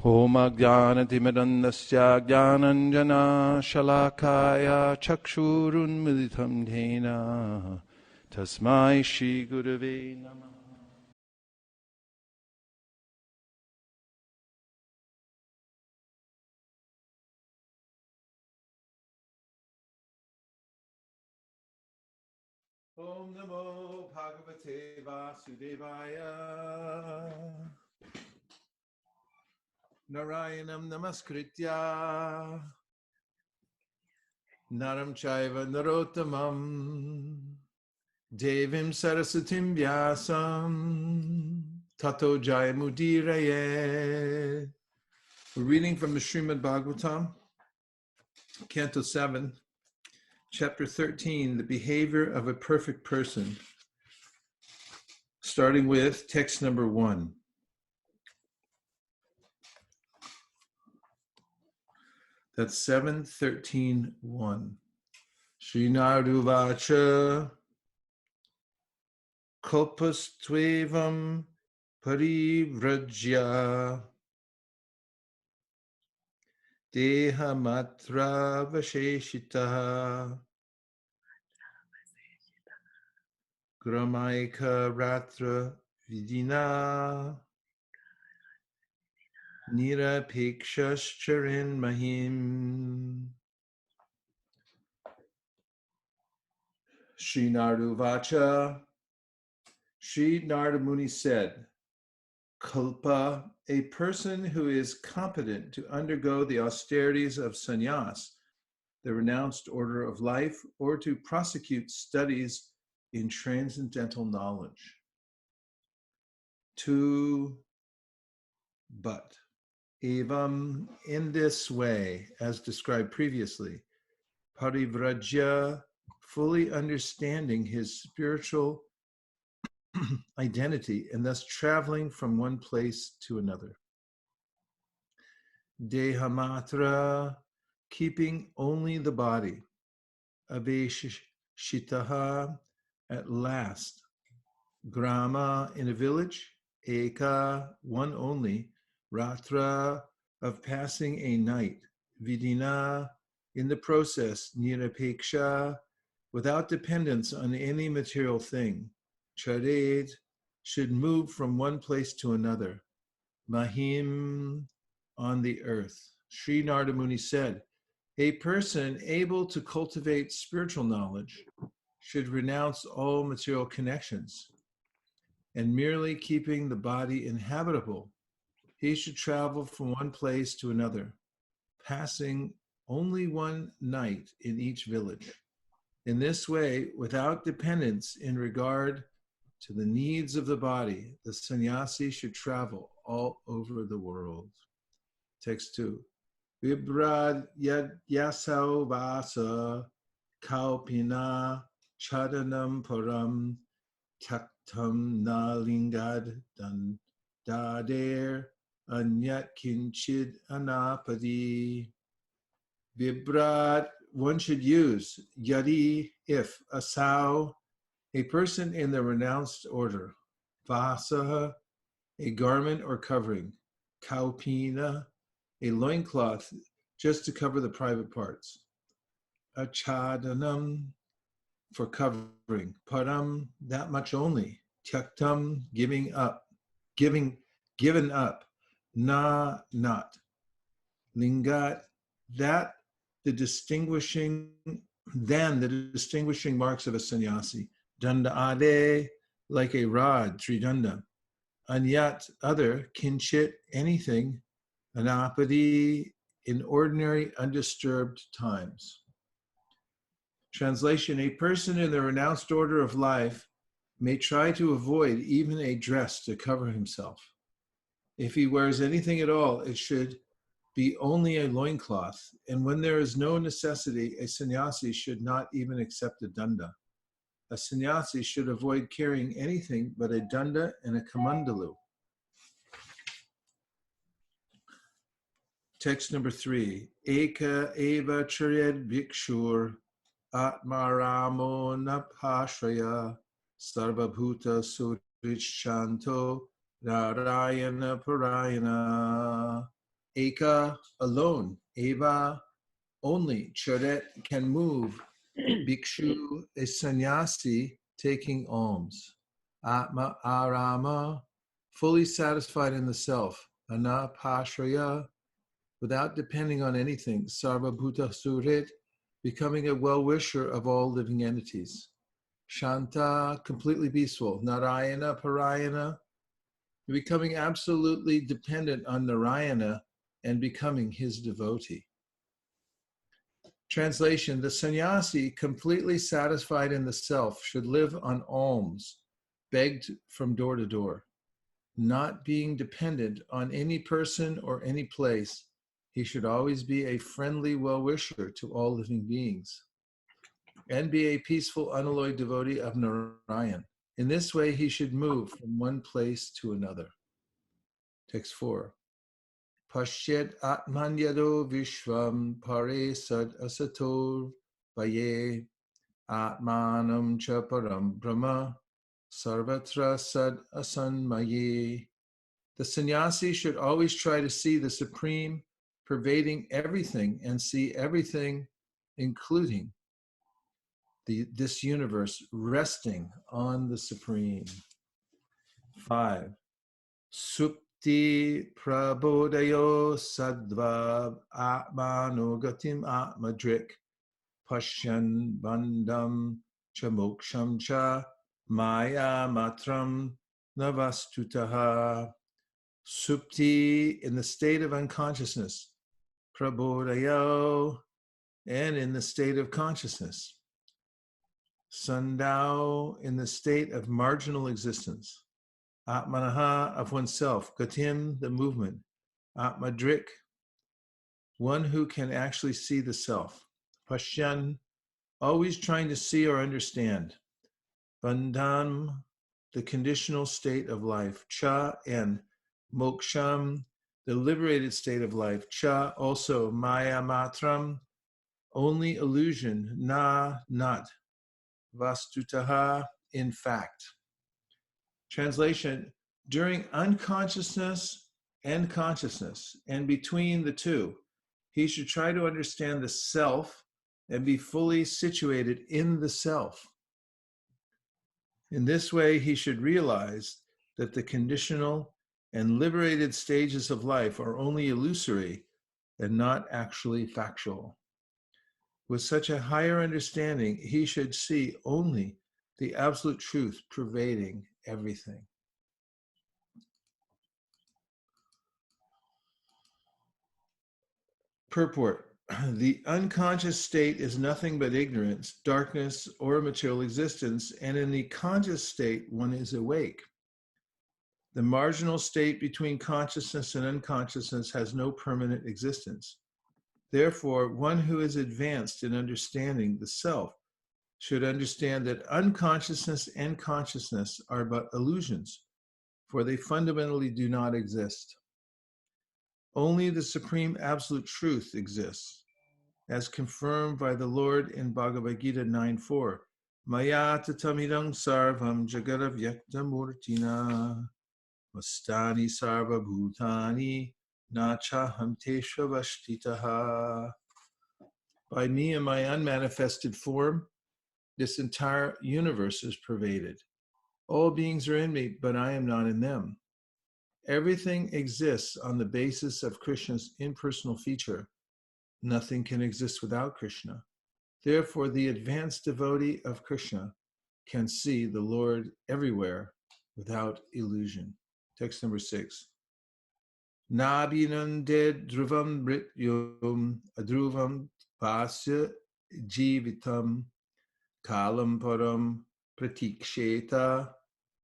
Om Ajnanatimidandasya Jnananjana Shalakaya Chakshurun Militam Dhena Tasmai Shri Gurave Namah. Om Namo Bhagavate Vasudevaya Narayanam Namaskritya Naram Chaiva Narottamam Devim Sarasatim Vyasam Tato Jayamudiraye. We're reading from the Srimad Bhagavatam, Canto 7, Chapter 13, the behavior of a perfect person, starting with text number 1. That's 7:13:1. Srinaduvacha Kalpastvevam Parivrajya Dehamatra Vasheshitaha Gramaika Ratra Vidina Nirapikshascharin Mahim. Sri Narduvacha, Sri Narada Muni said, Kalpa, a person who is competent to undergo the austerities of sannyas, the renounced order of life, or to prosecute studies in transcendental knowledge. But, evam, in this way, as described previously, parivrajya, fully understanding his spiritual identity and thus traveling from one place to another. Dehamatra, keeping only the body. Aveshitaha, at last. Grama, in a village. Eka, one only. Ratra, of passing a night. Vidina, in the process. Nirapeksha, without dependence on any material thing. Chared, should move from one place to another. Mahim, on the earth. Sri Narada Muni said, a person able to cultivate spiritual knowledge should renounce all material connections, and merely keeping the body inhabitable, he should travel from one place to another, passing only one night in each village. In this way, without dependence in regard to the needs of the body, the sannyasi should travel all over the world. Text 2. Vibrad yasau vasa kaupina chadanam param taktam nalingad dader anyat kinchid anapadi. Vibrad, one should use yadi, if, asau, a person in the renounced order, vasa, a garment or covering, kaupina, a loincloth just to cover the private parts, achadanam, for covering, param, that much only, tyaktam, given up, na, not, lingat, that the distinguishing marks of a sannyasi, danda ade, like a rod, tridanda, anyat, other, kinchit, anything, anapadi, in ordinary undisturbed times. Translation, a person in the renounced order of life may try to avoid even a dress to cover himself. If he wears anything at all, it should be only a loincloth, and when there is no necessity, a sannyasi should not even accept a danda. A sannyasi should avoid carrying anything but a danda and a kamandalu. Text number 3. Eka eva chared vikshur atmaramo napashraya sarvabhuta surichanto narayana parayana. eka, alone, eva, only, charet, can move, bhikshu, a sannyasi, taking alms, atma arama, fully satisfied in the self, anapashraya, without depending on anything, sarvabhuta surit, becoming a well-wisher of all living entities, shanta, completely peaceful, narayana parayana, becoming absolutely dependent on Narayana and becoming his devotee. Translation: the sannyasi, completely satisfied in the self, should live on alms, begged from door to door. Not being dependent on any person or any place, he should always be a friendly well-wisher to all living beings and be a peaceful, unalloyed devotee of Narayan. In this way, he should move from one place to another. Text 4. Pashyat atmanyado vishvam pare sad asator vaye atmanam cha param brahma sarvatra sad asanmaye. The sannyasi should always try to see the supreme pervading everything and see everything, including this universe, resting on the supreme. 5. Supti prabodayo sadva atmanogatim atmadrik pashyan bandam cha moksham cha maya matram navastutaha. Supti, in the state of unconsciousness, prabodayo, and in the state of consciousness, sandao, in the state of marginal existence, atmanaha, of oneself, gatim, the movement, atmadrik, one who can actually see the self, pashyan, always trying to see or understand, bandham, the conditional state of life, cha, and moksham, the liberated state of life, cha, also maya matram, only illusion, na, not, vastutaha, in fact. Translation: during unconsciousness and consciousness, and between the two, he should try to understand the self and be fully situated in the self. In this way, he should realize that the conditional and liberated stages of life are only illusory and not actually factual. With such a higher understanding, he should see only the absolute truth pervading everything. Purport: the unconscious state is nothing but ignorance, darkness, or material existence, and in the conscious state, one is awake. The marginal state between consciousness and unconsciousness has no permanent existence. Therefore, one who is advanced in understanding the self should understand that unconsciousness and consciousness are but illusions, for they fundamentally do not exist. Only the supreme absolute truth exists, as confirmed by the Lord in Bhagavad Gita 9:4. Maya tatamidang sarvam jagadavyaktamurtina mastani sarva bhutani nachaham teshavashtitaha. By me and my unmanifested form, this entire universe is pervaded. All beings are in me, but I am not in them. Everything exists on the basis of Krishna's impersonal feature. Nothing can exist without Krishna. Therefore, the advanced devotee of Krishna can see the Lord everywhere without illusion. Text number 6. Nabhinande dhruvam mrityum adhruvam pasya jivitam kalam param pratiksheta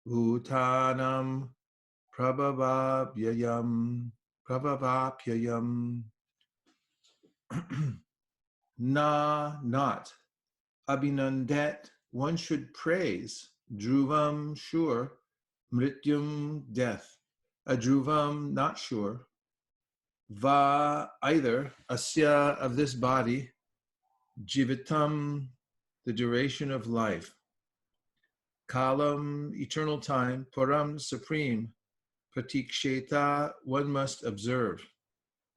bhutanam prabhavapyayam. Na, not. Abhinandet, one should praise. Dhruvam, sure. Mrityum, death. Adhruvam, not sure. Va, either. Asya, of this body. Jivitam, the duration of life. Kalam, eternal time. Param, supreme. Pratiksheta, one must observe.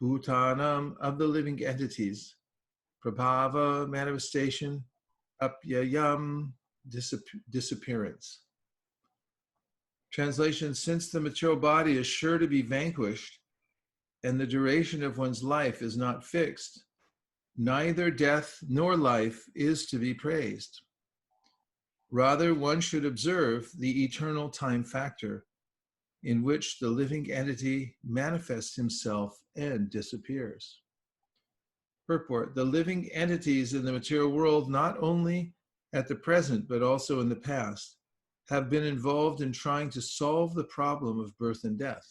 bhutanam, of the living entities, prabhava, manifestation, apyayam, disappearance. Translation: since the material body is sure to be vanquished and the duration of one's life is not fixed, neither death nor life is to be praised. Rather, one should observe the eternal time factor in which the living entity manifests himself and disappears. Purport: the living entities in the material world, not only at the present but also in the past, have been involved in trying to solve the problem of birth and death.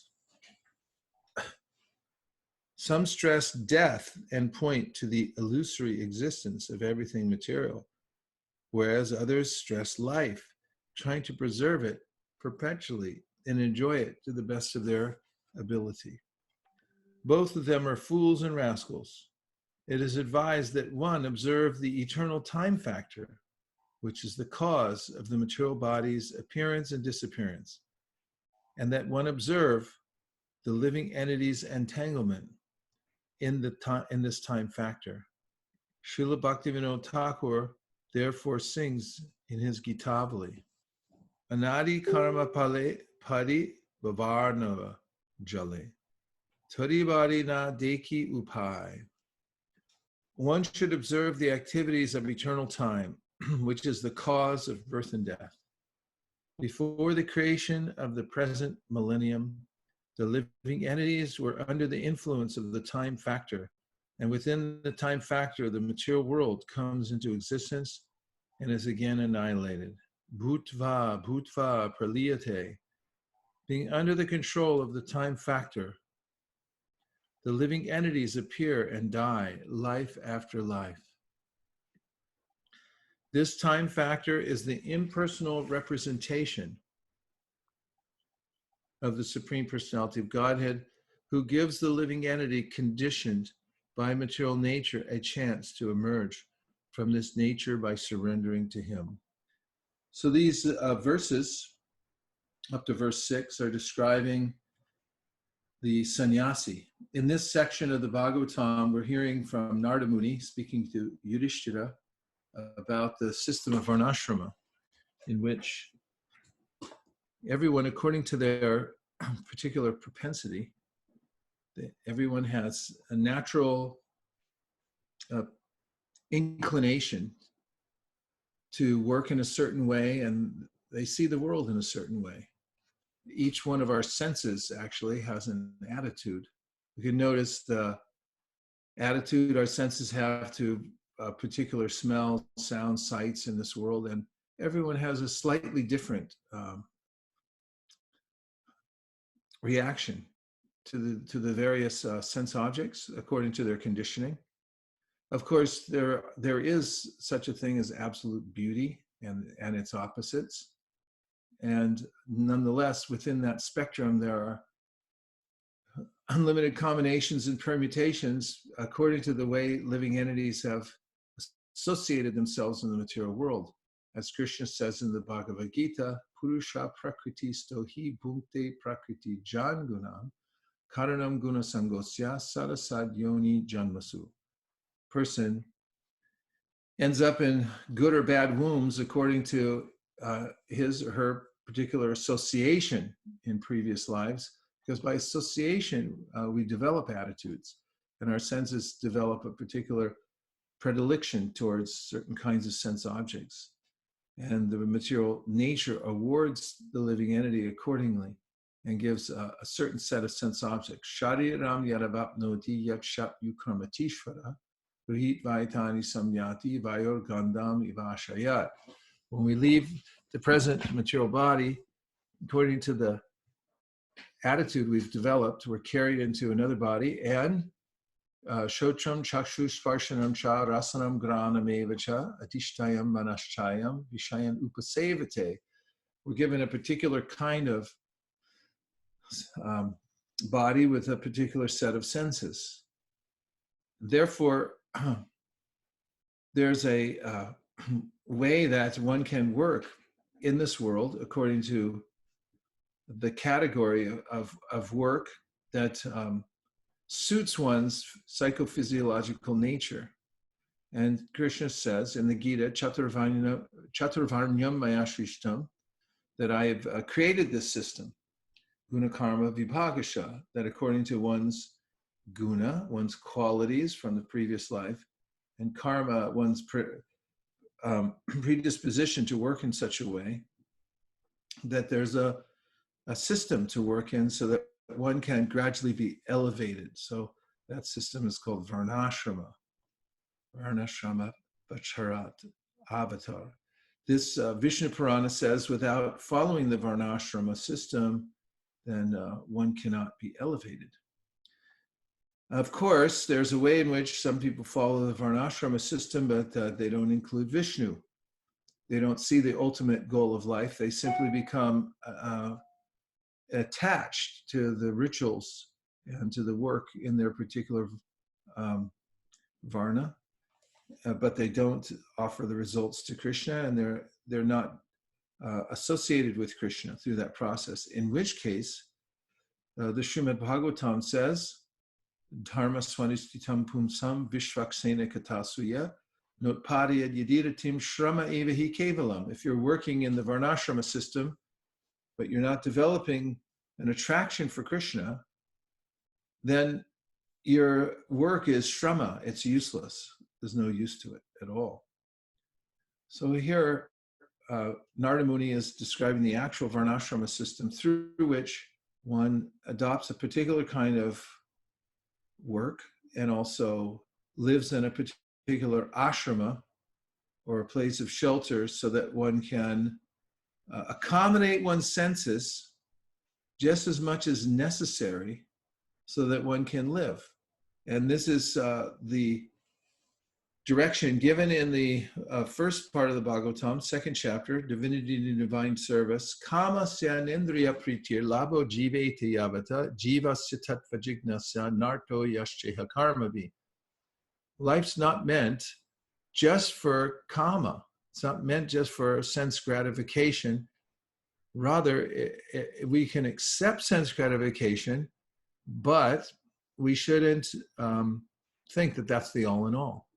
Some stress death and point to the illusory existence of everything material, whereas others stress life, trying to preserve it perpetually and enjoy it to the best of their ability. Both of them are fools and rascals. It is advised that one observe the eternal time factor, which is the cause of the material body's appearance and disappearance, and that one observe the living entity's entanglement in this time factor. Srila Bhaktivinoda Thakur therefore sings in his Gitavali, Anadi karma pale padi bavarnava jale, taribari na deki upai. One should observe the activities of eternal time, which is the cause of birth and death. Before the creation of the present millennium, the living entities were under the influence of the time factor, and within the time factor, the material world comes into existence and is again annihilated. Bhutva, bhutva, praliyate. Being under the control of the time factor, the living entities appear and die, life after life. This time factor is the impersonal representation of the Supreme Personality of Godhead, who gives the living entity conditioned by material nature a chance to emerge from this nature by surrendering to him. So these verses, up to verse 6, are describing the sannyasi. In this section of the Bhagavatam, we're hearing from Narada Muni speaking to Yudhishthira about the system of varnashrama, in which everyone, according to their particular propensity, everyone has a natural inclination to work in a certain way, and they see the world in a certain way. Each one of our senses actually has an attitude. We can notice the attitude our senses have to particular smells, sounds, sights in this world, and everyone has a slightly different reaction to the various sense objects according to their conditioning. Of course, there is such a thing as absolute beauty and its opposites. And nonetheless, within that spectrum, there are unlimited combinations and permutations according to the way living entities have associated themselves in the material world. As Krishna says in the Bhagavad Gita, Purusha prakriti stohi bhukte prakriti jan gunam karanam guna sangosya sarasad yoni janmasu. Person ends up in good or bad wombs according to his or her particular association in previous lives, because by association we develop attitudes, and our senses develop a particular predilection towards certain kinds of sense objects, and the material nature awards the living entity accordingly and gives a certain set of sense objects. Shariram yadavapnoti yakshat yukramatishvara Ruhit Vaitani Samyati Vayor Gandam Ivashayat. When we leave the present material body, according to the attitude we've developed, we're carried into another body, and Shotram Chakshush Sparshanam Cha Rasanam Granam Evacha Atishtayam Manaschayam Vishayan Upasevate. We're given a particular kind of body with a particular set of senses. Therefore, there's a way that one can work in this world according to the category of work that suits one's psychophysiological nature. And Krishna says in the Gita, Chaturvarnyam Mayashrishtam, that I have created this system, guna karma vibhagasha, that according to one's guna, one's qualities from the previous life, and karma, one's predisposition to work in such a way that there's a system to work in so that one can gradually be elevated. So that system is called varnashrama, vacharat, avatar. This Vishnu Purana says without following the varnashrama system, then one cannot be elevated. Of course, there's a way in which some people follow the varnashrama system, but they don't include Vishnu. They don't see the ultimate goal of life. They simply become attached to the rituals and to the work in their particular varna, but they don't offer the results to Krishna, and they're not associated with Krishna through that process. In which case, the Srimad Bhagavatam says, Dharma swanistitam pumsam vishvaksena katasuya notpadiyad yadiratim shrama evahi kevalam. If you're working in the varnashrama system, but you're not developing an attraction for Krishna, then your work is shrama, it's useless. There's no use to it at all. So here, Narada Muni is describing the actual varnashrama system through which one adopts a particular kind of work and also lives in a particular ashrama or a place of shelter so that one can accommodate one's senses just as much as necessary so that one can live. And this is the direction given in the first part of the Bhagavatam, second chapter, Divinity and Divine Service. Kama syanendriya pritir labo jiveti yavata jiva sitatva jignasya narto yascheha karmavi. Life's not meant just for kama. It's not meant just for sense gratification. Rather, we can accept sense gratification, but we shouldn't think that that's the all in all,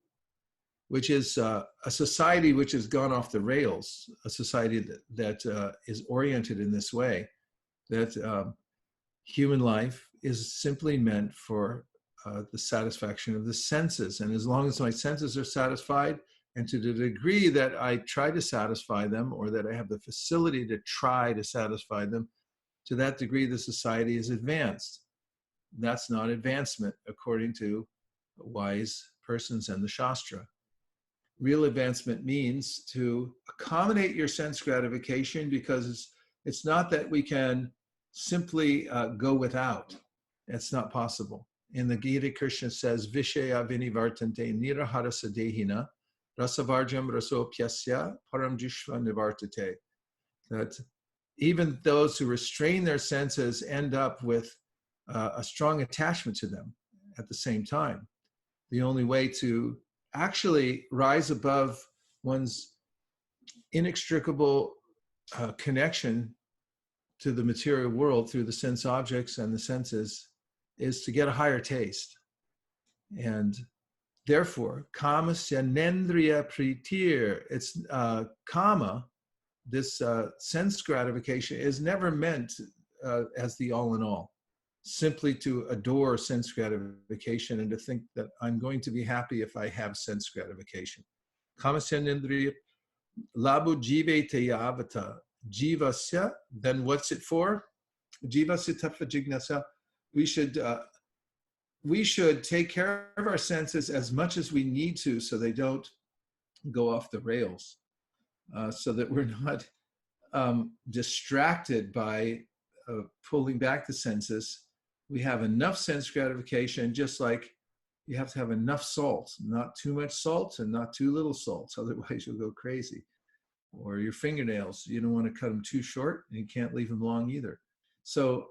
which is a society which has gone off the rails, a society that is oriented in this way, that human life is simply meant for the satisfaction of the senses. And as long as my senses are satisfied, and to the degree that I try to satisfy them, or that I have the facility to try to satisfy them, to that degree the society is advanced. That's not advancement according to wise persons and the Shastra. Real advancement means to accommodate your sense gratification, because it's not that we can simply go without. It's not possible. In the Gita, Krishna says, Vishaya vinivartante nirahara sadehina rasavarjam rasopyasya param jishva nivartate. That even those who restrain their senses end up with a strong attachment to them at the same time. The only way to actually rise above one's inextricable connection to the material world through the sense objects and the senses is to get a higher taste. And therefore, kama syanendriya pritir, it's kama, this sense gratification is never meant as the all in all, simply to adore sense gratification and to think that I'm going to be happy if I have sense gratification. Kama syanendriya labu jive teyavata jivasya, then what's it for? Jivasya tattva jignasa. We should take care of our senses as much as we need to so they don't go off the rails, so that we're not distracted by pulling back the senses. We have enough sense gratification, just like you have to have enough salt, not too much salt and not too little salt, otherwise you'll go crazy. Or your fingernails, you don't want to cut them too short and you can't leave them long either. So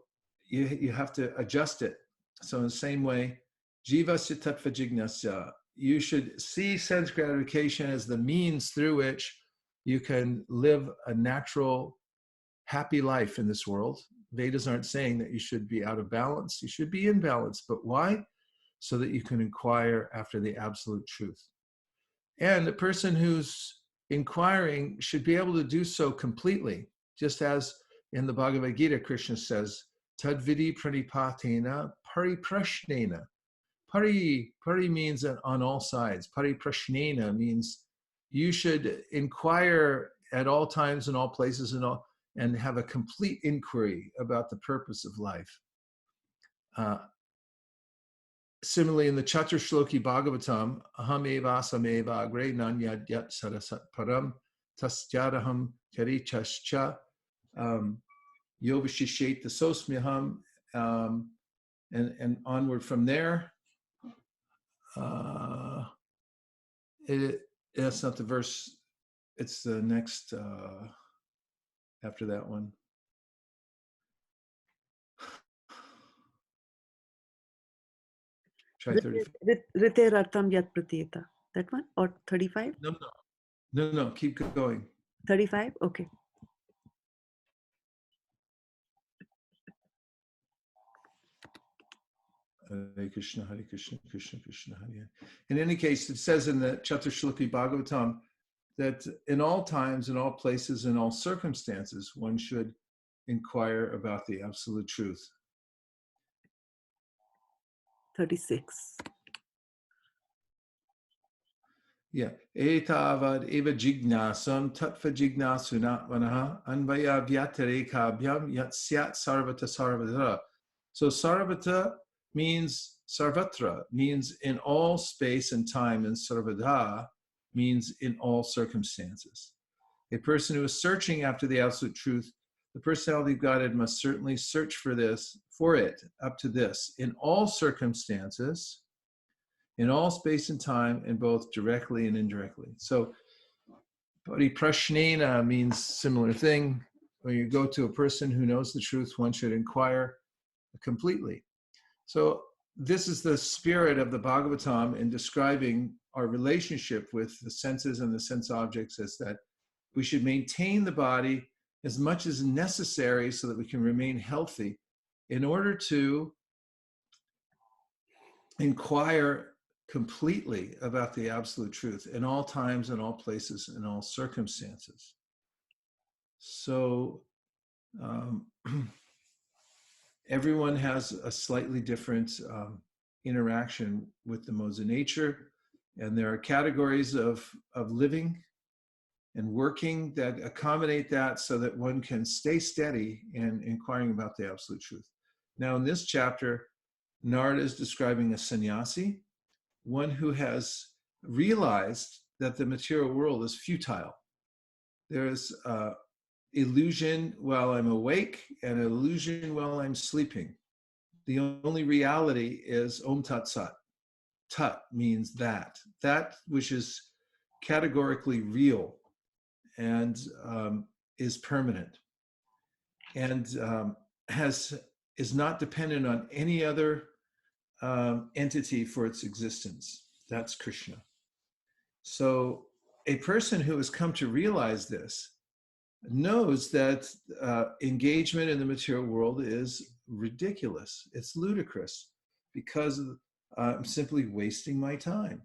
you have to adjust it. So in the same way, jivasya tattva jignasya, you should see sense gratification as the means through which you can live a natural, happy life in this world. Vedas aren't saying that you should be out of balance. You should be in balance. But why? so that you can inquire after the absolute truth. And the person who's inquiring should be able to do so completely, just as in the Bhagavad Gita, Krishna says, Tadvidi pranipatena pariprashnena. Pari means on all sides. Pariprashnena means you should inquire at all times and all places and have a complete inquiry about the purpose of life. Similarly, in the Chaturshloki Bhagavatam, aham eva sameva agre nanyad yat sarasat param tasyadaham karichascha yovashishet tasosmyaham, and onward from there. That's not the verse, it's the next, after that one. Try 35. Riterartham yat pratyeta. That one? Or 35? No, keep going. 35? Okay. Hare Krishna, Hare Krishna, Krishna Krishna, Hare Hare. In any case, it says in the Chaturshloki Bhagavatam that in all times, in all places, in all circumstances, one should inquire about the absolute truth. 36. Yeah. Etavad eva jignasam tatva jignasuna anvaya vyatarekabhyam yatsyat sarvata sarvata. So sarvata means sarvatra, means in all space and time, and sarvada means in all circumstances. A person who is searching after the absolute truth, the personality of Godhead must certainly search for it, up to this, in all circumstances, in all space and time, and both directly and indirectly. So, pariprashnena means similar thing. When you go to a person who knows the truth, one should inquire completely. So, this is the spirit of the Bhagavatam in describing our relationship with the senses and the sense objects, as that we should maintain the body as much as necessary so that we can remain healthy in order to inquire completely about the absolute truth in all times, in all places, in all circumstances. So everyone has a slightly different interaction with the modes of nature, and there are categories of living and working that accommodate that so that one can stay steady in inquiring about the absolute truth. Now in this chapter, Narada is describing a sannyasi, one who has realized that the material world is futile. There is illusion while I'm awake and illusion while I'm sleeping. The only reality is Om Tat Sat. Tat means that which is categorically real and is permanent, and is not dependent on any other entity for its existence. That's Krishna. So a person who has come to realize this knows that engagement in the material world is ridiculous. It's ludicrous because I'm simply wasting my time.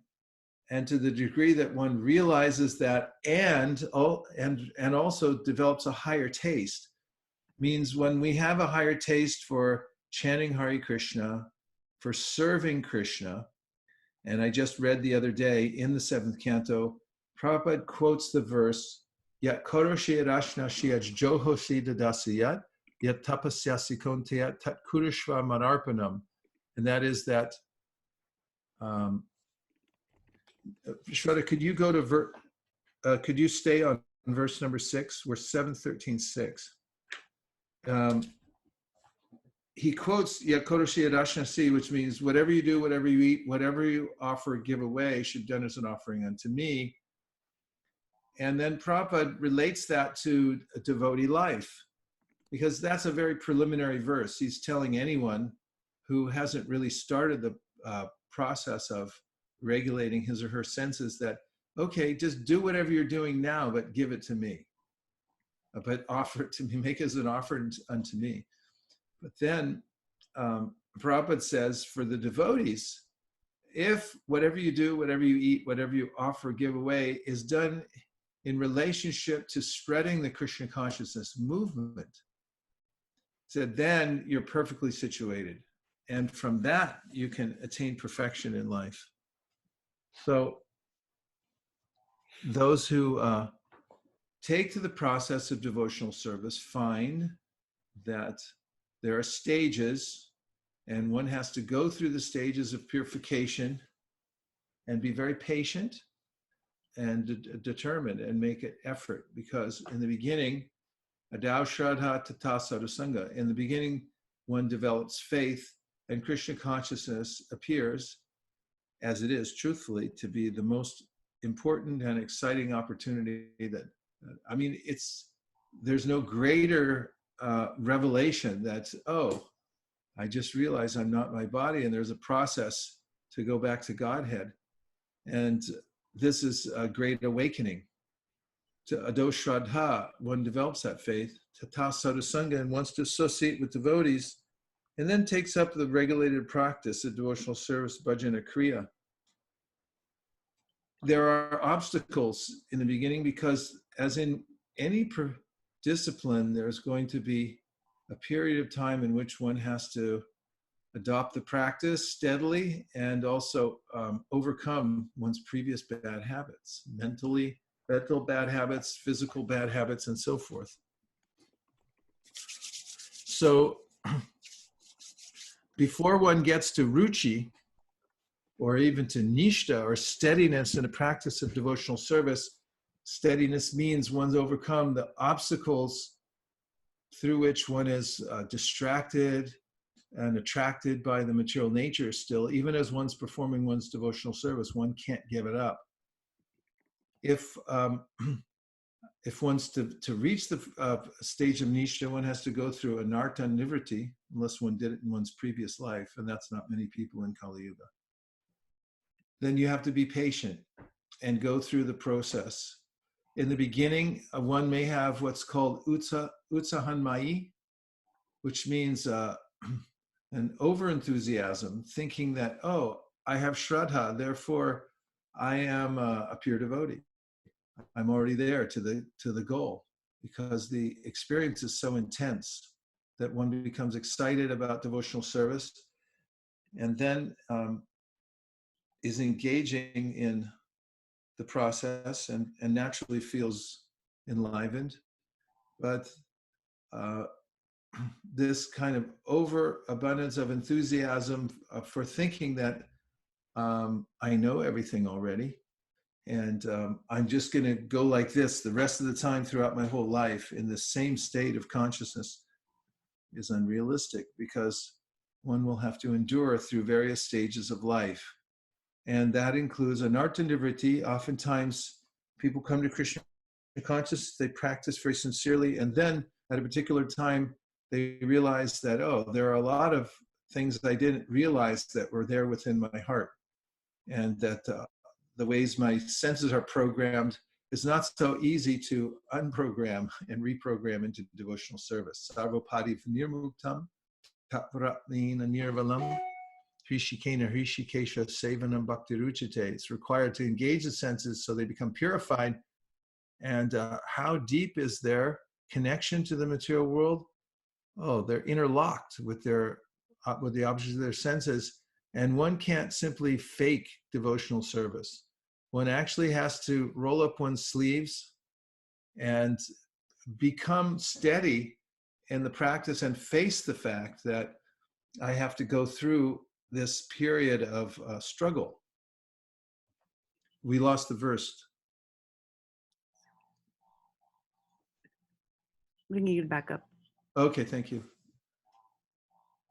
And to the degree that one realizes that and also develops a higher taste, means when we have a higher taste for chanting Hare Krishna, for serving Krishna, and I just read the other day in the 7th canto, Prabhupada quotes the verse, Yat koroshi rashna shiaj johoshi dadasiyat, yat tapasyasi konteyat tat kurishva manarpanam. And that is that, Shraddha, could you go to could you stay on verse number 6? We're 7:13:6. He quotes Yakoroshi Adashnasi, which means whatever you do, whatever you eat, whatever you offer, give away, should be done as an offering unto me. And then Prabhupada relates that to a devotee life, because that's a very preliminary verse. He's telling anyone who hasn't really started the process of regulating his or her senses that, okay, just do whatever you're doing now, but give it to me. But offer it to me, make it as an offering unto me. But then Prabhupada says for the devotees, if whatever you do, whatever you eat, whatever you offer, give away, is done in relationship to spreading the Krishna consciousness movement, so then you're perfectly situated. And from that, you can attain perfection in life. So those who take to the process of devotional service find that there are stages, and one has to go through the stages of purification and be very patient and determined and make an effort, because in the beginning, adau shraddha tata sadhusanga, in the beginning, one develops faith, and Krishna consciousness appears as it is, truthfully, to be the most important and exciting opportunity that, I mean, there's no greater revelation that's, oh, I just realized I'm not my body, and there's a process to go back to Godhead. And this is a great awakening. To ado shraddha, one develops that faith, tata sadhusanga, and wants to associate with devotees, and then takes up the regulated practice of devotional service, bhajana kriya. There are obstacles in the beginning because, as in any discipline, there's going to be a period of time in which one has to adopt the practice steadily and also overcome one's previous bad habits, mental bad habits, physical bad habits, and so forth. So before one gets to ruchi, or even to nishta, or steadiness in the practice of devotional service, steadiness means one's overcome the obstacles through which one is distracted and attracted by the material nature still. Even as one's performing one's devotional service, one can't give it up. If one's to reach the stage of nishta, one has to go through anartha nivriti, unless one did it in one's previous life, and that's not many people in Kali Yuga. Then you have to be patient and go through the process. In the beginning, one may have what's called utsahanmayi, which means an over-enthusiasm, thinking that, oh, I have shraddha, therefore I am a pure devotee. I'm already there to the goal, because the experience is so intense that one becomes excited about devotional service, and then is engaging in the process and naturally feels enlivened. But this kind of overabundance of enthusiasm for thinking that I know everything already, and I'm just going to go like this the rest of the time throughout my whole life in the same state of consciousness, is unrealistic, because one will have to endure through various stages of life. And that includes anartha nivriti. Oftentimes people come to Krishna consciousness, they practice very sincerely, and then at a particular time they realize that, oh, there are a lot of things I didn't realize that were there within my heart, and that the ways my senses are programmed is not so easy to unprogram and reprogram into devotional service. Sarvopadi nirmuktam tapratnina nirvalam Hrishikena Hrishikesha Sevanam Bhakti Ruchite. It's required to engage the senses so they become purified. And how deep is their connection to the material world? Oh, they're interlocked with the objects of their senses. And one can't simply fake devotional service. One actually has to roll up one's sleeves and become steady in the practice and face the fact that I have to go through this period of struggle. We lost the verse. Bringing it back up. Okay, thank you.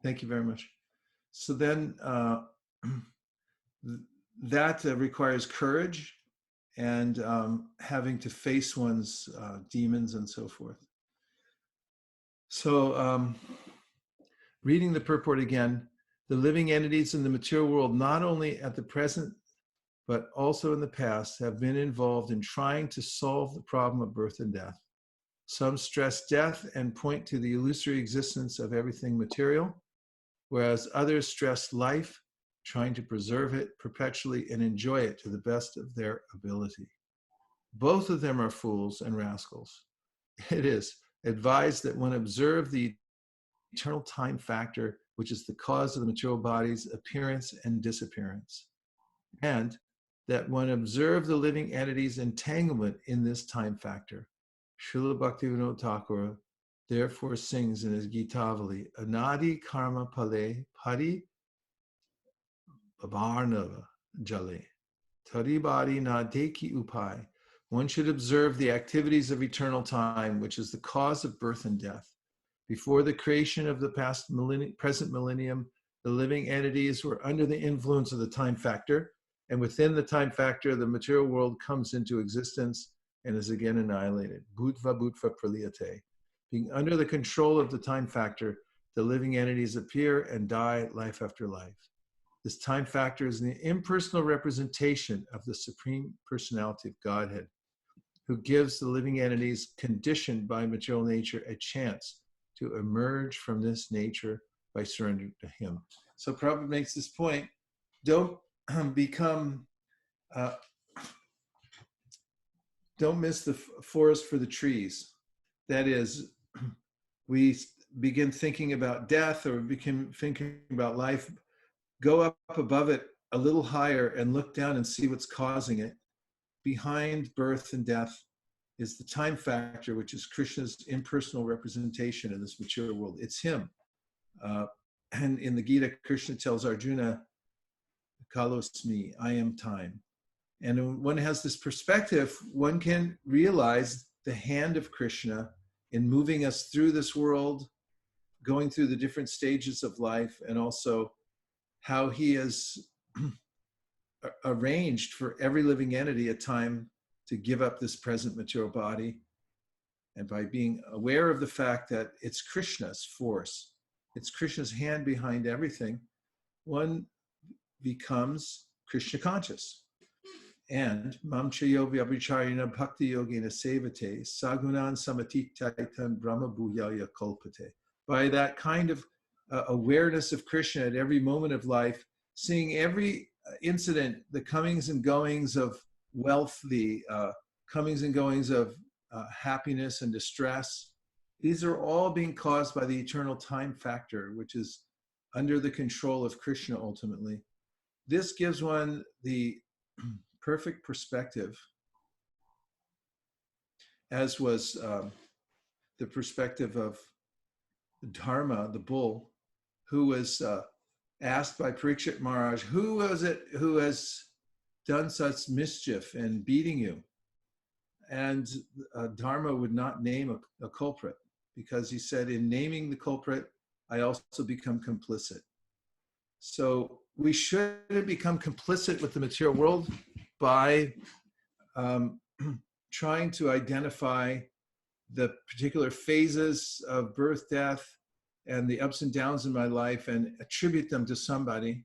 Thank you very much. So then that requires courage and having to face one's demons and so forth. So reading the purport again, the living entities in the material world, not only at the present, but also in the past, have been involved in trying to solve the problem of birth and death. Some stress death and point to the illusory existence of everything material, whereas others stress life trying to preserve it perpetually and enjoy it to the best of their ability. Both of them are fools and rascals. It is advised that one observe the eternal time factor, which is the cause of the material body's appearance and disappearance, and that one observe the living entity's entanglement in this time factor. Srila Bhaktivinoda Thakur therefore sings in his Gitavali, Anadi Karma Pale Pari Bhavarnava Jale, Taribadi Na Deki Upai. One should observe the activities of eternal time, which is the cause of birth and death. Before the creation of the present millennium, the living entities were under the influence of the time factor, and within the time factor, the material world comes into existence and is again annihilated. Bhutva bhutva praliyate. Being under the control of the time factor, the living entities appear and die life after life. This time factor is the impersonal representation of the Supreme Personality of Godhead, who gives the living entities conditioned by material nature a chance to emerge from this nature by surrendering to him. So Prabhupada makes this point, don't don't miss the forest for the trees. That is, we begin thinking about death or begin thinking about life, go up above it a little higher and look down and see what's causing it. Behind birth and death is the time factor, which is Krishna's impersonal representation in this material world. It's him. And in the Gita, Krishna tells Arjuna, Kalosmi, I am time. And when one has this perspective, one can realize the hand of Krishna in moving us through this world, going through the different stages of life, and also how he has arranged for every living entity a time to give up this present material body. And by being aware of the fact that it's Krishna's force, it's Krishna's hand behind everything, one becomes Krishna conscious. And Mam Chayo Vyabhicharina Bhakti Yogena Sevate Sagunan Samatitaitan Brahma Bhuyaya Kalpate. By that kind of awareness of Krishna at every moment of life, seeing every incident, the comings and goings of wealth, the comings and goings of happiness and distress, these are all being caused by the eternal time factor, which is under the control of Krishna ultimately. This gives one the perfect perspective, as was the perspective of Dharma, the bull, who was asked by Parikshit Maharaj, who was it who has done such mischief in beating you? And Dharma would not name a culprit, because he said, in naming the culprit, I also become complicit. So we shouldn't become complicit with the material world by trying to identify the particular phases of birth, death, and the ups and downs in my life and attribute them to somebody.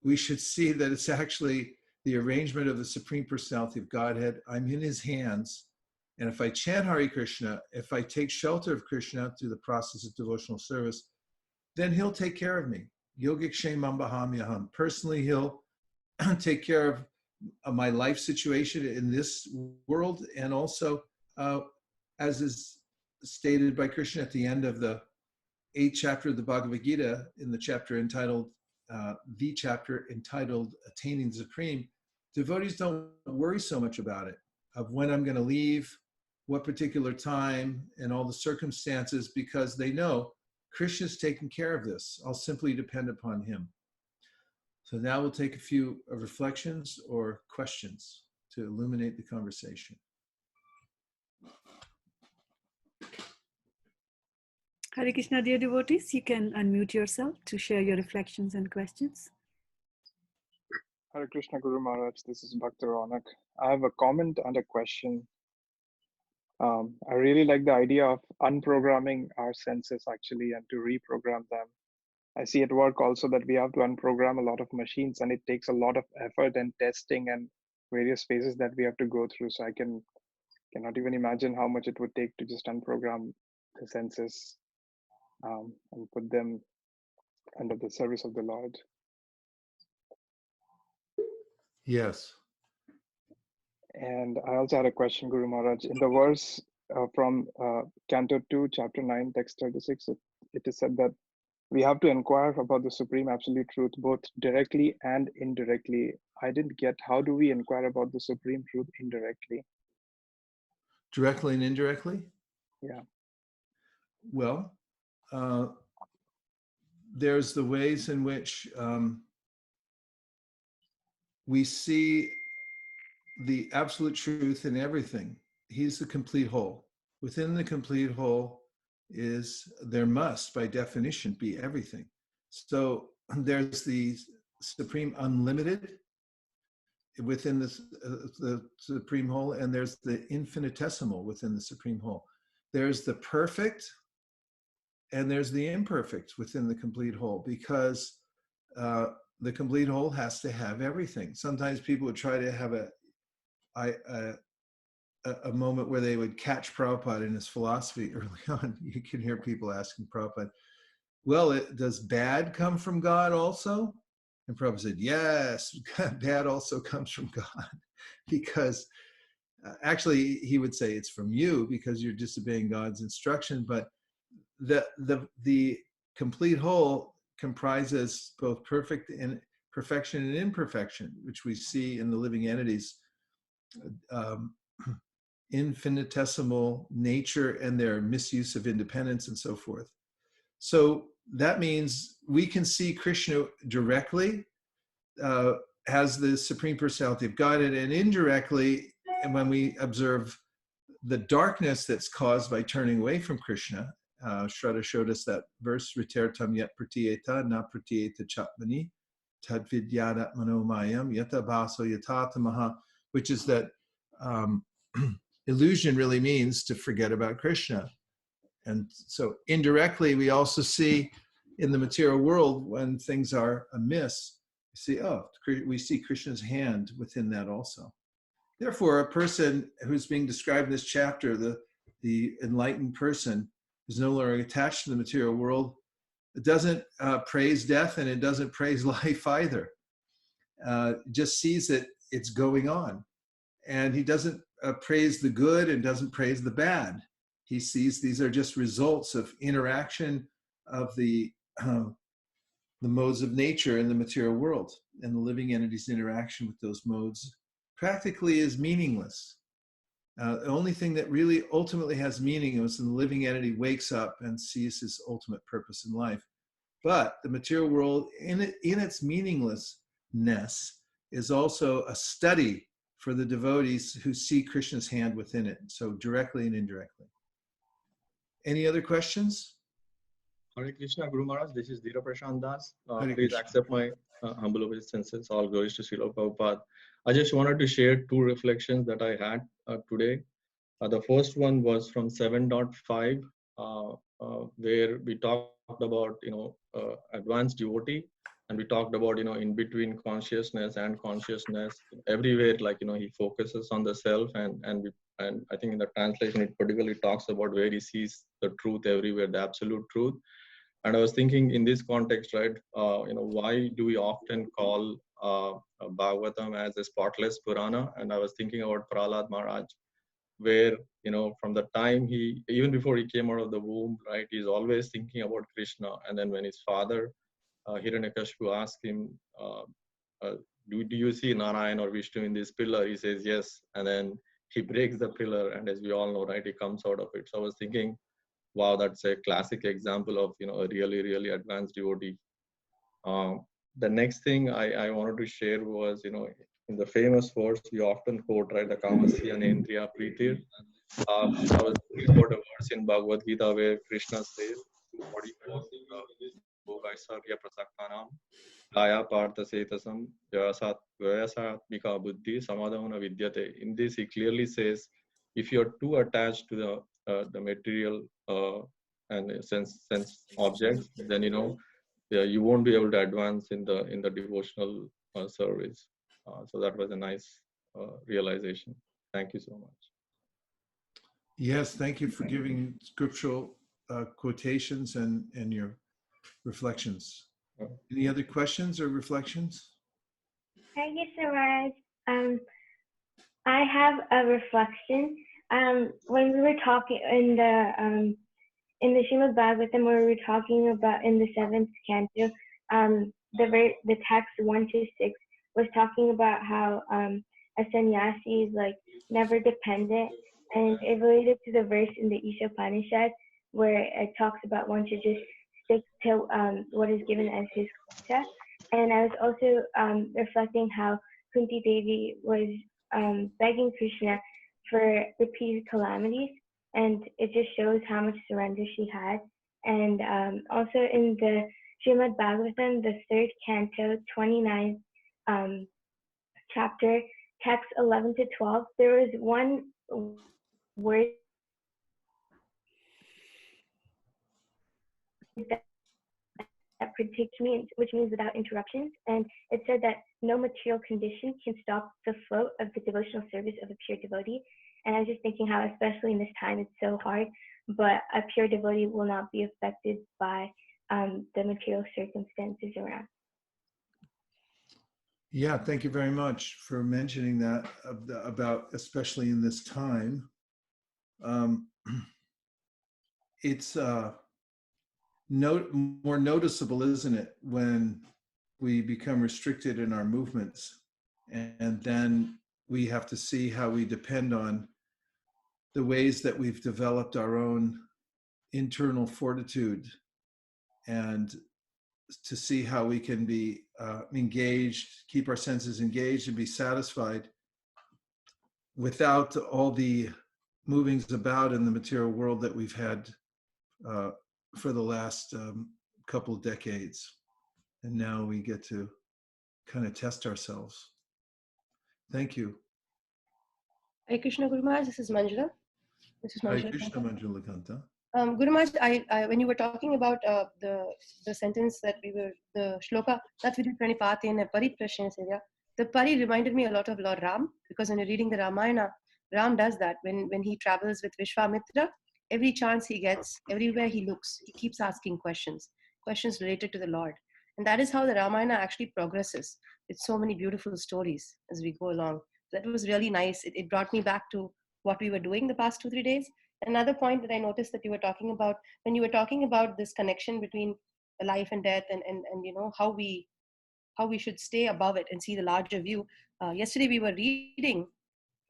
We should see that it's actually the arrangement of the Supreme Personality of Godhead. I'm in his hands. And if I chant Hare Krishna, if I take shelter of Krishna through the process of devotional service, then he'll take care of me. Yogic Shemam Bahamyaham. Personally, he'll take care of my life situation in this world, and also, as is stated by Krishna at the end of the 8th chapter of the Bhagavad Gita, in the chapter entitled Attaining the Supreme, devotees don't worry so much about it, of when I'm going to leave, what particular time, and all the circumstances, because they know Krishna's taking care of this. I'll simply depend upon him. So now we'll take a few reflections or questions to illuminate the conversation. Hare Krishna, dear devotees, you can unmute yourself to share your reflections and questions. Hare Krishna Guru Maharaj, this is Bhakta Ronak. I have a comment and a question. I really like the idea of unprogramming our senses actually and to reprogram them. I see at work also that we have to unprogram a lot of machines, and it takes a lot of effort and testing and various phases that we have to go through. So I cannot even imagine how much it would take to just unprogram the senses and put them under the service of the Lord. Yes. And I also had a question, Guru Maharaj. In the verse from Canto 2, Chapter 9, Text 36, it is said that we have to inquire about the Supreme Absolute Truth, both directly and indirectly. I didn't get, how do we inquire about the Supreme Truth indirectly? Directly and indirectly? Yeah. Well, there's the ways in which we see the absolute truth in everything. He's the complete whole. Within the complete whole there must, by definition, be everything. So there's the supreme unlimited within the supreme whole, and there's the infinitesimal within the supreme whole. There's the perfect, and there's the imperfect within the complete whole, because the complete whole has to have everything. Sometimes people would try to have a moment where they would catch Prabhupada in his philosophy early on. You can hear people asking Prabhupada, well, does bad come from God also? And Prabhupada said, yes, bad also comes from God. Because actually, he would say it's from you because you're disobeying God's instruction. But the complete whole comprises both perfection and imperfection, which we see in the living entities. Infinitesimal nature and their misuse of independence and so forth. So that means we can see Krishna directly as the Supreme Personality of Godhead, and indirectly, and when we observe the darkness that's caused by turning away from Krishna. Shraddha showed us that verse, Ritertam yat pratiyeta na pratiyeta chatmani tad vidyadat manomayam yata baso yatatamaha, which is that illusion really means to forget about Krishna. And so indirectly, we also see in the material world when things are amiss, we see Krishna's hand within that also. Therefore, a person who's being described in this chapter, the enlightened person, is no longer attached to the material world. It doesn't praise death, and it doesn't praise life either. Just sees that it's going on. And he doesn't praise the good and doesn't praise the bad. He sees these are just results of interaction of the modes of nature in the material world, and the living entity's interaction with those modes practically is meaningless. The only thing that really ultimately has meaning is when the living entity wakes up and sees his ultimate purpose in life. But the material world, in its meaninglessness, is also a study for the devotees who see Krishna's hand within it, so directly and indirectly. Any other questions? Hare Krishna, Guru Maharaj, this is Dhira Prashant Das. Hare Please Krishna. accept my humble obeisances. All glories to Srila Prabhupada. I just wanted to share two reflections that I had today. The first one was from 7.5, where we talked about, advanced devotee, and we talked about, in between consciousness and consciousness, everywhere, like, he focuses on the self, and I think in the translation, it particularly talks about where he sees the truth everywhere, the absolute truth. And I was thinking in this context, right, why do we often call Bhagavatam as a spotless Purana? And I was thinking about Prahlad Maharaj, where, from the time even before he came out of the womb, right, he's always thinking about Krishna. And then when his father, Hiranyakashipu, asked him, do you see Narayan or Vishnu in this pillar? He says, yes. And then he breaks the pillar. And as we all know, right, he comes out of it. So I was thinking, wow, that's a classic example of, a really, really advanced devotee. The next thing I wanted to share was, in the famous verse we often quote, right, the Kamasya Nendriya Preetir. I was thinking about a verse in Bhagavad Gita where Krishna says, 44, Vaisesika Prasaktanam, Kaya Partha Setasam, Vyasatmika Buddhi, Samadhavana Vidyate. In this, he clearly says, if you're too attached to the material and sense objects, then you won't be able to advance in the devotional service. So that was a nice realization. Thank you so much. Yes, thank you for giving scriptural quotations and your reflections. Any other questions or reflections? Thank you so much. I have a reflection. When we were talking in the Srimad Bhagavatam, where we were talking about in the 7th canto, the text 1 to 6 was talking about how a sannyasi is like never dependent, and it related to the verse in the Isha Upanishad where it talks about one should just stick to what is given as his quota. And I was also reflecting how Kunti Devi was begging Krishna for repeated calamities, and it just shows how much surrender she had. And also in the Srimad Bhagavatam, the 3rd canto, 29th chapter, text 11 to 12, there was one word that predicts me, which means without interruptions. And it said that no material condition can stop the flow of the devotional service of a pure devotee. And I was just thinking how, especially in this time, it's so hard, but a pure devotee will not be affected by the material circumstances around. Yeah, thank you very much for mentioning that about, especially in this time. It's more noticeable, isn't it, when we become restricted in our movements, and then we have to see how we depend on the ways that we've developed our own internal fortitude, and to see how we can be engaged, keep our senses engaged, and be satisfied without all the movings about in the material world that we've had for the last couple of decades. And now we get to kind of test ourselves. Thank you. Hare Krishna, Guru Maharaj. This is Manjula. Hare Krishna, Manjula Kanta. Guru Maharaj, when you were talking about the sentence that the shloka, that we did Pranipatena Pariprashna Sevya, the Pari reminded me a lot of Lord Ram, because when you're reading the Ramayana, Ram does that. When he travels with Vishwamitra, every chance he gets, everywhere he looks, he keeps asking questions related to the Lord. And that is how the Ramayana actually progresses, with so many beautiful stories as we go along. That was really nice. It brought me back to what we were doing the past 2-3 days. Another point that I noticed that you were talking about, when you were talking about this connection between life and death, and you know how we should stay above it and see the larger view. Yesterday we were reading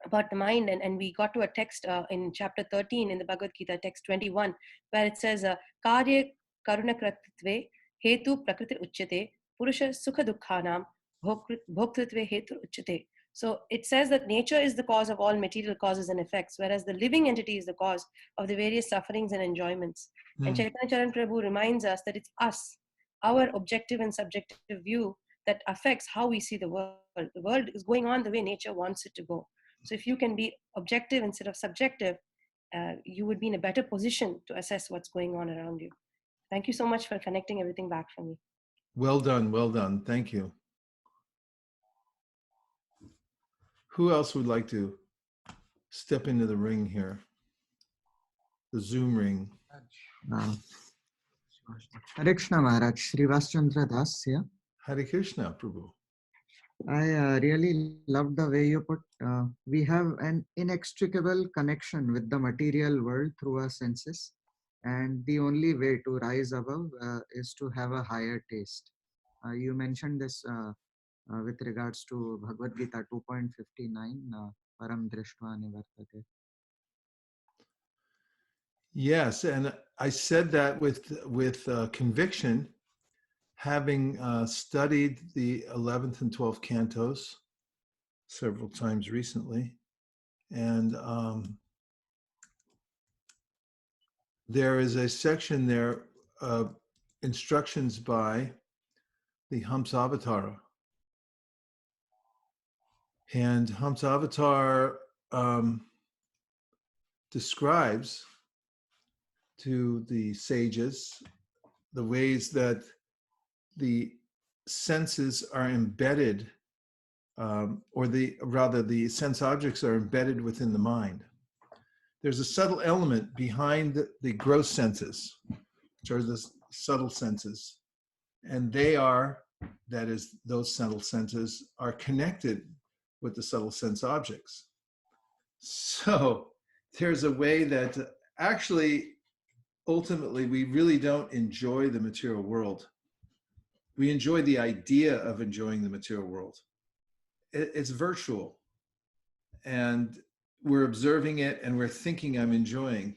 about the mind, and we got to a text in chapter 13 in the Bhagavad Gita, text 21, where it says, Karya karunakratve hetu prakriti uchyate purusha sukha dukkhanam bhoktritve hetu uchyate. So it says that nature is the cause of all material causes and effects, whereas the living entity is the cause of the various sufferings and enjoyments. And Chaitanya Charan Prabhu reminds us that it's us, our objective and subjective view, that affects how we see the world. The world is going on the way nature wants it to go. So if you can be objective instead of subjective, you would be in a better position to assess what's going on around you. Thank you so much for connecting everything back for me. Well done, well done. Thank you. Who else would like to step into the ring here? The Zoom ring. Hare Krishna Maharaj, Srivas Das here. Hare Krishna, Prabhu. I really love the way you put, we have an inextricable connection with the material world through our senses, and the only way to rise above is to have a higher taste. You mentioned this with regards to Bhagavad Gita 2.59, Param Drishtva Nivartate. Yes, and I said that with conviction, having studied the 11th and 12th cantos several times recently. And there is a section there of instructions by the Hamsavatara. And Hamsavatar describes to the sages the ways that the senses are embedded, or the sense objects are embedded within the mind. There's a subtle element behind the gross senses, which are the subtle senses, and they are that is, those subtle senses are connected with the subtle sense objects. So there's a way that actually, ultimately, we really don't enjoy the material world. We enjoy the idea of enjoying the material world. It's virtual, and we're observing it and we're thinking I'm enjoying,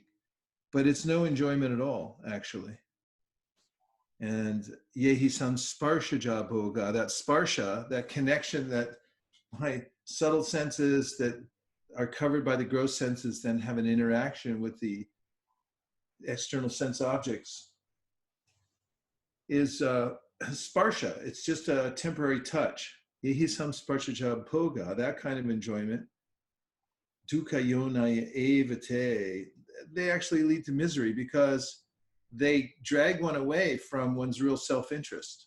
but it's no enjoyment at all, actually. And yehi sam sparshaja bhoga, that sparsha, that connection that my subtle senses that are covered by the gross senses then have an interaction with the external sense objects, is sparsha. It's just a temporary touch. Yehi sam sparshaja bhoga, that kind of enjoyment. Dukkha yonaya evate, they actually lead to misery because they drag one away from one's real self-interest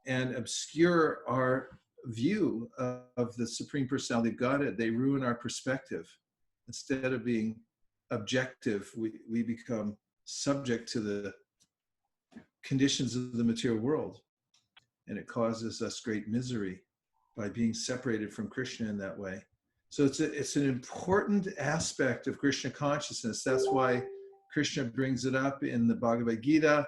and obscure our view of the Supreme Personality of Godhead. They ruin our perspective. Instead of being objective, we become subject to the conditions of the material world. And it causes us great misery by being separated from Krishna in that way. So it's an important aspect of Krishna consciousness. That's why Krishna brings it up in the Bhagavad Gita.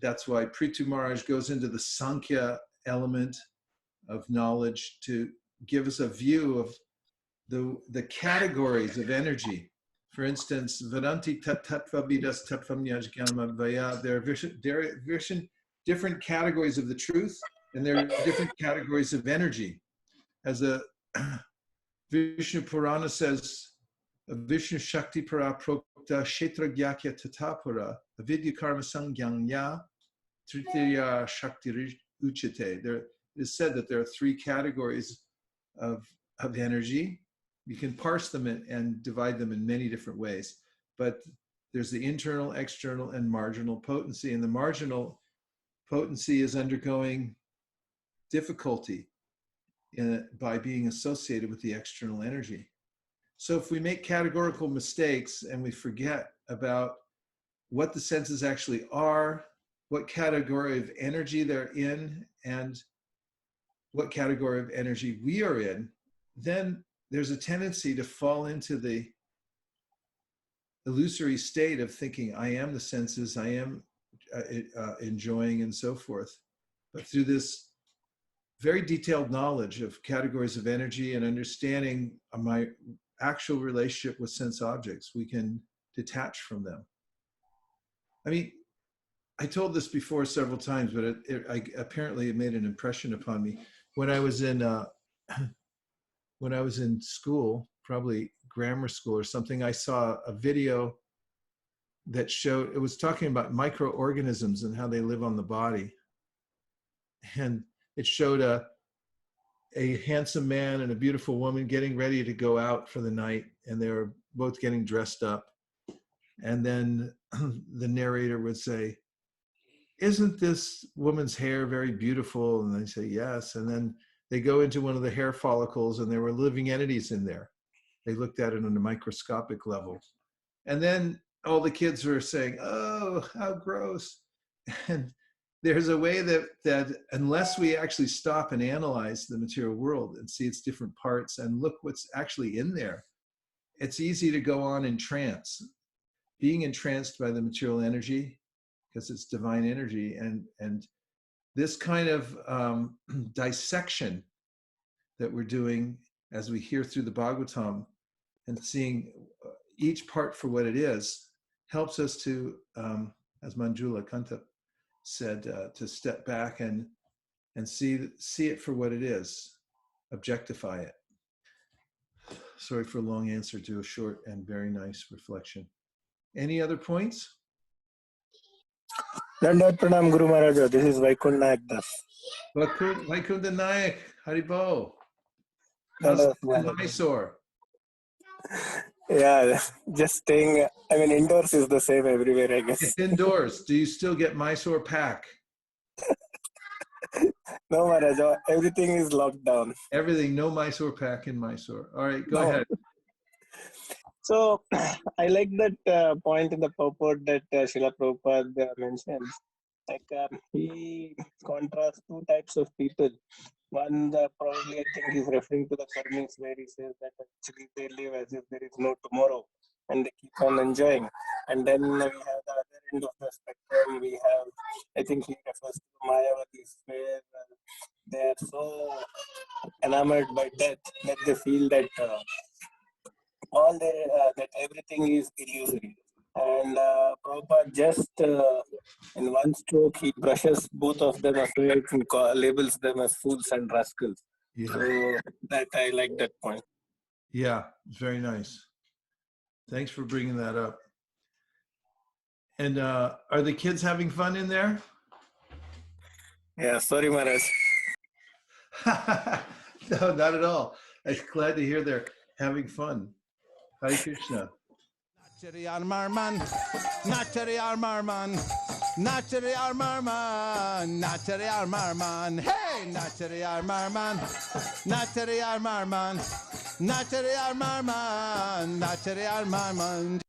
That's why Prithu Maharaj goes into the Sankhya element of knowledge to give us a view of the categories of energy. For instance, Vedanti tattva vidas tattvam yajnanam advaya. There are different categories of the truth, and there are different categories of energy. As a Vishnu Purana says, Vishnu Shakti Para Prokta Kshetra Gyakya Tatapura Avidya Karma Sangyanya Tritiya Shakti Uchate. There is said that there are three categories of energy. You can parse them and divide them in many different ways, but there's the internal, external, and marginal potency. And the marginal potency is undergoing difficulty by being associated with the external energy. So if we make categorical mistakes and we forget about what the senses actually are, what category of energy they're in, and what category of energy we are in, then there's a tendency to fall into the illusory state of thinking, I am the senses, I am enjoying, and so forth. But through this very detailed knowledge of categories of energy and understanding my actual relationship with sense objects, we can detach from them. I mean, I told this before several times, but apparently it made an impression upon me. When I was in school, probably grammar school or something, I saw a video that showed, it was talking about microorganisms and how they live on the body. And it showed a handsome man and a beautiful woman getting ready to go out for the night, and they were both getting dressed up. And then the narrator would say, isn't this woman's hair very beautiful? And they say, yes. And then they go into one of the hair follicles and there were living entities in there. They looked at it on a microscopic level. And then all the kids were saying, oh, how gross. And there's a way that unless we actually stop and analyze the material world and see its different parts and look what's actually in there, it's easy to go on in trance. Being entranced by the material energy, because it's divine energy, and this kind of dissection that we're doing as we hear through the Bhagavatam and seeing each part for what it is, helps us to, as Manjula Kanta said, to step back and see it for what it is, objectify it. Sorry for a long answer to a short and very nice reflection. Any other points? Dandavat Pranam Guru Maharaja. This is Vaikund Nayak Das. Vaikund Nayak, Haribo. How's it in Mysore? Yeah, just staying. I mean, indoors is the same everywhere, I guess. It's indoors. Do you still get Mysore pack? No, Maharaja. Everything is locked down. Everything, no Mysore pack in Mysore. All right, go ahead. So, I like that point in the purport that Srila Prabhupada mentions. He contrasts two types of people. One, probably I think he's referring to the Karmis, where he says that actually they live as if there is no tomorrow and they keep on enjoying. And then we have the other end of the spectrum. We have, I think he refers to the Mayavadis, where they are so enamored by death that they feel that that everything is illusory. And Prabhupada just in one stroke, he brushes both of them aside and labels them as fools and rascals. Yeah. So that I like that point. Yeah, it's very nice. Thanks for bringing that up. And are the kids having fun in there? Yeah, sorry, Maharaj. No, not at all. I'm glad to hear they're having fun. Hare Krishna. Nachari Armarman, Nachari Armarman, Nachari Armarman, Nachari Armarman, hey, Nachari Armarman, Nachari Armarman, Nachari Armarman, Nachari Armarman.